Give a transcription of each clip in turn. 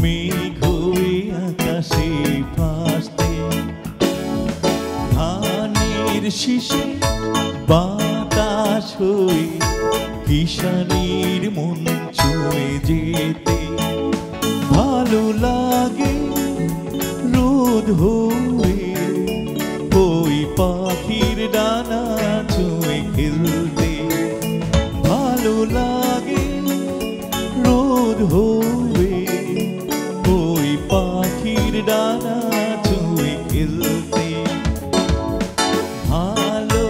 মেঘ হয়ে আকাশে ভাসতে, ধানের শীষে বাতাস হয়ে কিষানীর মন ছুঁয়ে যেতে ভালো লাগে। রোদ হয়ে ওই পাখির ডানা ছুঁয়ে খেলতে ভালো লাগে। রোদ হয়ে ওই পাখির ডানা ছুঁয়ে খেলতে ভালো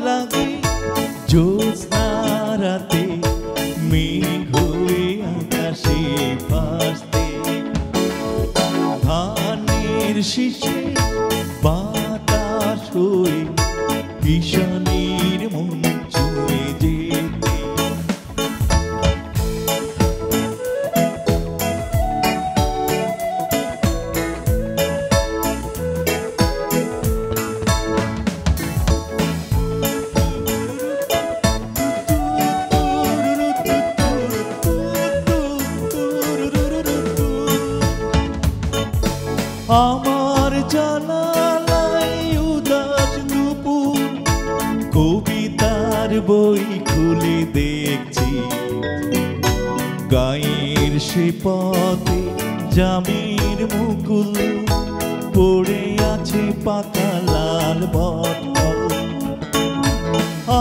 লাগে। জ্যোৎস্না রাতে মেঘ হয়ে আকাশে ভাসতে, ধানের শীষে বাতাস হয়ে কিষানীর মন ছুঁয়ে যেতে। আমার জানালায় উদাস দুপুর, কবিতার বই খুলে দেখছি গায়ের সে পথে জামের মুকুল পড়ে আছে পাকা লাল বটল।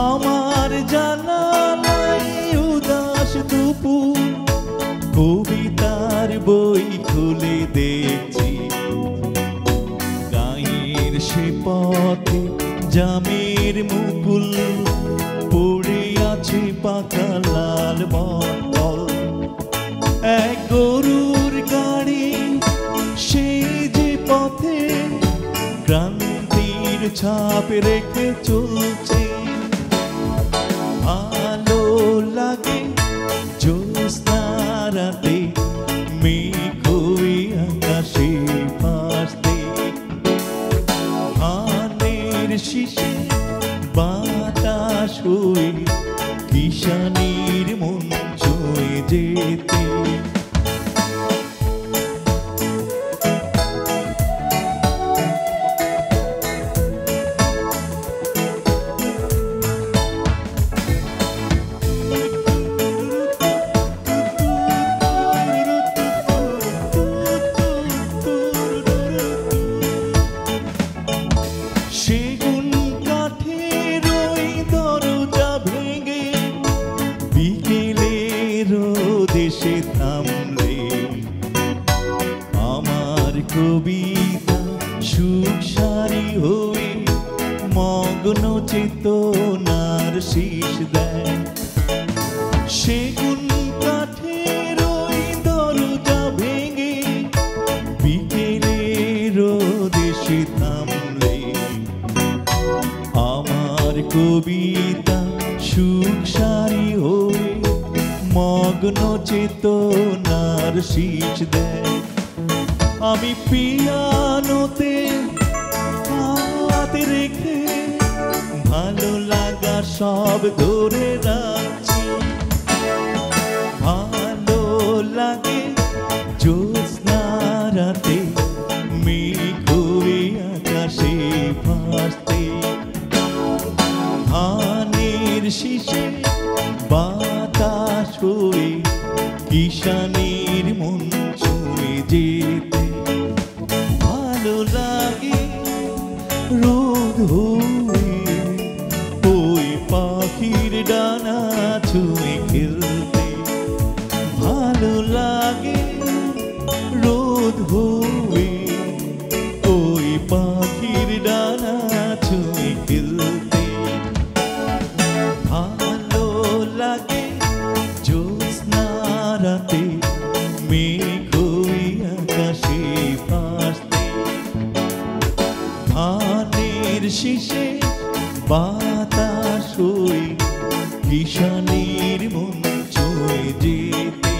আমার জানালায় উদাস দুপুর, কবিতার বই খুলে দেখছি গায়ের সে পথে জামের মুকুল পড়ে আছে পাকা লাল বটল। এক গরুর গাড়ি সেই যে পথে ক্রান্তির ছাপ রেখে চলছে ভালো লাগে। জ্যোৎস্না রাতে মেঘ হয়ে আকাশে ভাসতে, ধানের শীষে বাতাস হয়ে কিষানীর মন ছুঁয়ে যেতে। সেগুন কাঠের ওই দরজা ভেঙে বিকেলের রোদেশে থামলে আমার কবিতা সুখ সারি হয়ে মগ্ন চেতনার শীষ দেয়। সেগুন কাঠের ওই দরজা ভেঙে বিকেলের রোদেশে থামলে আমার কবিতা সুখ সারি হয়ে মগ্ন চেতনার শীষ দেয়। আমি পিয়ানোতে হাত রেখে ভালো লাগা সব ধরে রাখছি ভালো লাগে। জ্যোৎস্না রাতে মেঘ হয়ে আকাশে ভাসতে, ধানের শীষে বাতাস হয়ে কিষানীর মন ছুঁয়ে যেতে ভালো লাগে। রোদ হয়ে ওই পাখির ডানা ছুঁয়ে খেলতে ভালো লাগে। রোদ হয়ে ওই পাখির ডানা ছুঁয়ে খেলতে ভালো লাগে। জ্যোৎস্না রাতে মেঘ হয়ে আকাশে ভাসতে, ধানের শীষে বাতাস হয়ে কিষানীর মন ছুঁয়ে যেতে।